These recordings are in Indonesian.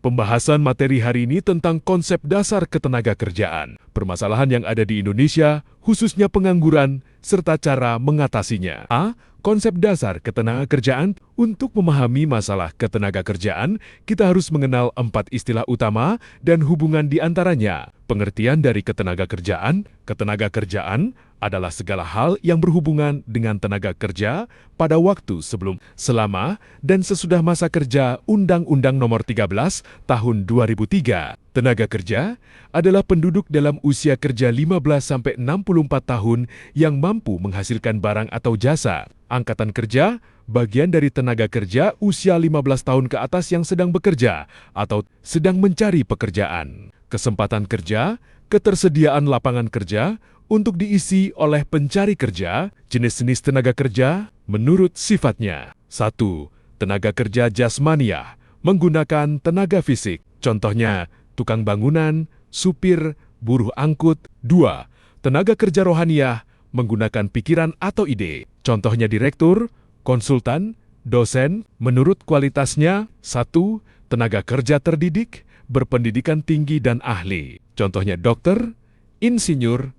Pembahasan materi hari ini tentang konsep dasar ketenagakerjaan, permasalahan yang ada di Indonesia, khususnya pengangguran, serta cara mengatasinya. A. Konsep dasar ketenagakerjaan. Untuk memahami masalah ketenagakerjaan, kita harus mengenal 4 istilah utama dan hubungan di antaranya. Pengertian dari ketenagakerjaan adalah segala hal yang berhubungan dengan tenaga kerja pada waktu sebelum, selama, dan sesudah masa kerja Undang-Undang Nomor 13 Tahun 2003. Tenaga kerja adalah penduduk dalam usia kerja 15-64 tahun yang mampu menghasilkan barang atau jasa. Angkatan kerja bagian dari tenaga kerja usia 15 tahun ke atas yang sedang bekerja atau sedang mencari pekerjaan. Kesempatan kerja, ketersediaan lapangan kerja untuk diisi oleh pencari kerja, jenis-jenis tenaga kerja menurut sifatnya. 1. Tenaga kerja jasmaniah, menggunakan tenaga fisik. Contohnya, tukang bangunan, supir, buruh angkut. 2. Tenaga kerja rohaniah, menggunakan pikiran atau ide. Contohnya direktur, konsultan, dosen, menurut kualitasnya. 1. Tenaga kerja terdidik, berpendidikan tinggi dan ahli. Contohnya dokter, insinyur,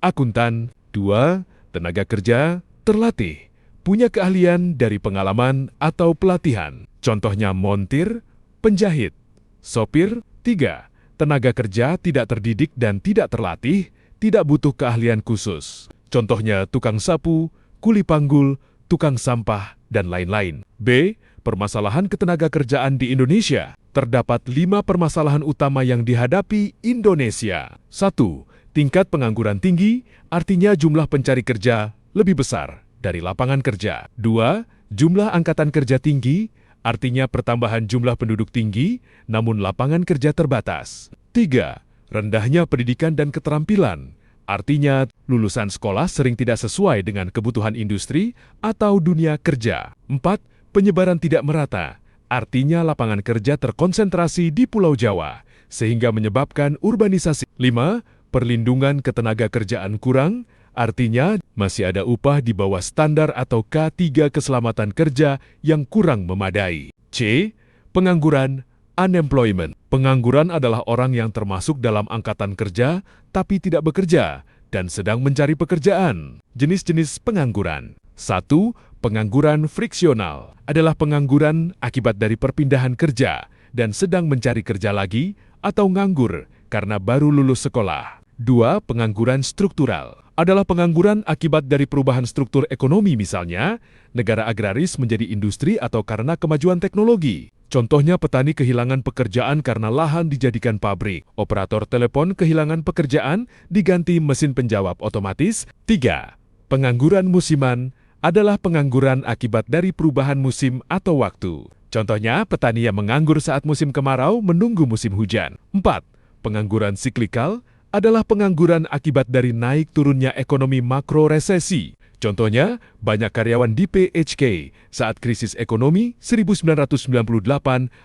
akuntan. 2. Tenaga kerja terlatih, punya keahlian dari pengalaman atau pelatihan. Contohnya montir, penjahit, sopir. 3. Tenaga kerja tidak terdidik dan tidak terlatih, tidak butuh keahlian khusus. Contohnya tukang sapu, kuli panggul, tukang sampah, dan lain-lain. B. Permasalahan ketenaga kerjaan di Indonesia. Terdapat 5 permasalahan utama yang dihadapi Indonesia. 1. Tingkat pengangguran tinggi, artinya jumlah pencari kerja lebih besar dari lapangan kerja. 2. Jumlah angkatan kerja tinggi, artinya pertambahan jumlah penduduk tinggi, namun lapangan kerja terbatas. 3. Rendahnya pendidikan dan keterampilan, artinya lulusan sekolah sering tidak sesuai dengan kebutuhan industri atau dunia kerja. 4. Penyebaran tidak merata, artinya lapangan kerja terkonsentrasi di Pulau Jawa, sehingga menyebabkan urbanisasi. 5. Perlindungan ketenaga kerjaan kurang, artinya masih ada upah di bawah standar atau K3 keselamatan kerja yang kurang memadai. C. Pengangguran, unemployment. Pengangguran adalah orang yang termasuk dalam angkatan kerja tapi tidak bekerja dan sedang mencari pekerjaan. Jenis-jenis pengangguran. 1. Pengangguran friksional adalah pengangguran akibat dari perpindahan kerja dan sedang mencari kerja lagi atau nganggur karena baru lulus sekolah. 2. Pengangguran struktural adalah pengangguran akibat dari perubahan struktur ekonomi, misalnya negara agraris menjadi industri atau karena kemajuan teknologi. Contohnya petani kehilangan pekerjaan karena lahan dijadikan pabrik. Operator telepon kehilangan pekerjaan diganti mesin penjawab otomatis. 3. Pengangguran musiman adalah pengangguran akibat dari perubahan musim atau waktu. Contohnya petani yang menganggur saat musim kemarau menunggu musim hujan. 4. Pengangguran siklikal adalah pengangguran akibat dari naik turunnya ekonomi makro resesi. Contohnya, banyak karyawan di PHK saat krisis ekonomi 1998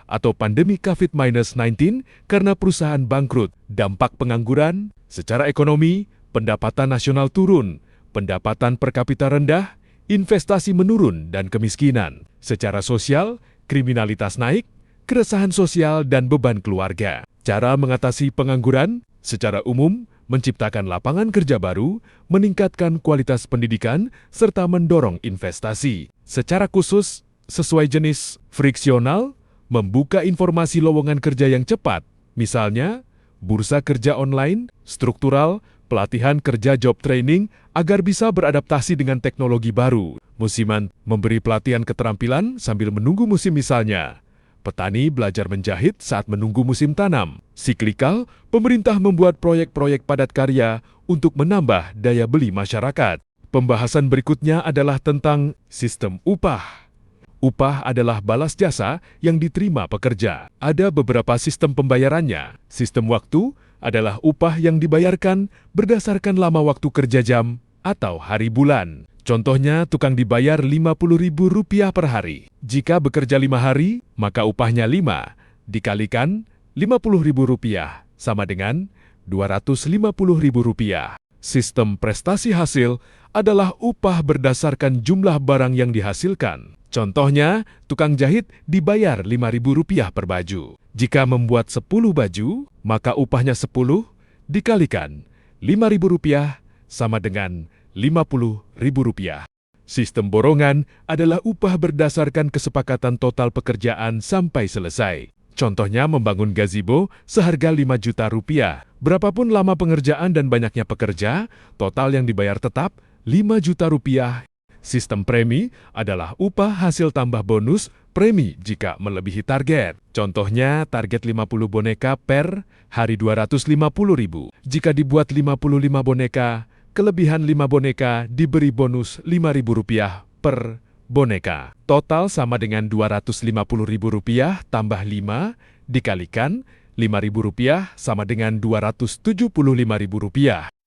atau pandemi COVID-19 karena perusahaan bangkrut. Dampak pengangguran, secara ekonomi, pendapatan nasional turun, pendapatan per kapita rendah, investasi menurun, dan kemiskinan. Secara sosial, kriminalitas naik, keresahan sosial, dan beban keluarga. Cara mengatasi pengangguran, secara umum, menciptakan lapangan kerja baru, meningkatkan kualitas pendidikan, serta mendorong investasi. Secara khusus, sesuai jenis, friksional, membuka informasi lowongan kerja yang cepat, misalnya, bursa kerja online, struktural, pelatihan kerja job training agar bisa beradaptasi dengan teknologi baru. Musiman, memberi pelatihan keterampilan sambil menunggu musim misalnya. Petani belajar menjahit saat menunggu musim tanam. Siklikal, pemerintah membuat proyek-proyek padat karya untuk menambah daya beli masyarakat. Pembahasan berikutnya adalah tentang sistem upah. Upah adalah balas jasa yang diterima pekerja. Ada beberapa sistem pembayarannya. Sistem waktu adalah upah yang dibayarkan berdasarkan lama waktu kerja jam atau hari bulan. Contohnya, tukang dibayar Rp50.000 per hari. Jika bekerja 5 hari, maka upahnya 5 dikalikan Rp50.000 sama dengan Rp250.000. Sistem prestasi hasil adalah upah berdasarkan jumlah barang yang dihasilkan. Contohnya, tukang jahit dibayar Rp5.000 per baju. Jika membuat 10 baju, maka upahnya 10 dikalikan Rp5.000 sama dengan Rp50.000. Sistem borongan adalah upah berdasarkan kesepakatan total pekerjaan sampai selesai. Contohnya membangun gazebo seharga Rp5 juta. Berapapun lama pengerjaan dan banyaknya pekerja, total yang dibayar tetap Rp5 juta. Sistem premi adalah upah hasil tambah bonus premi jika melebihi target. Contohnya target 50 boneka per hari Rp250.000. Jika dibuat 55 boneka, kelebihan 5 boneka diberi bonus Rp5.000 per boneka. Total sama dengan Rp250.000 tambah 5 dikalikan Rp5.000 sama dengan Rp275.000.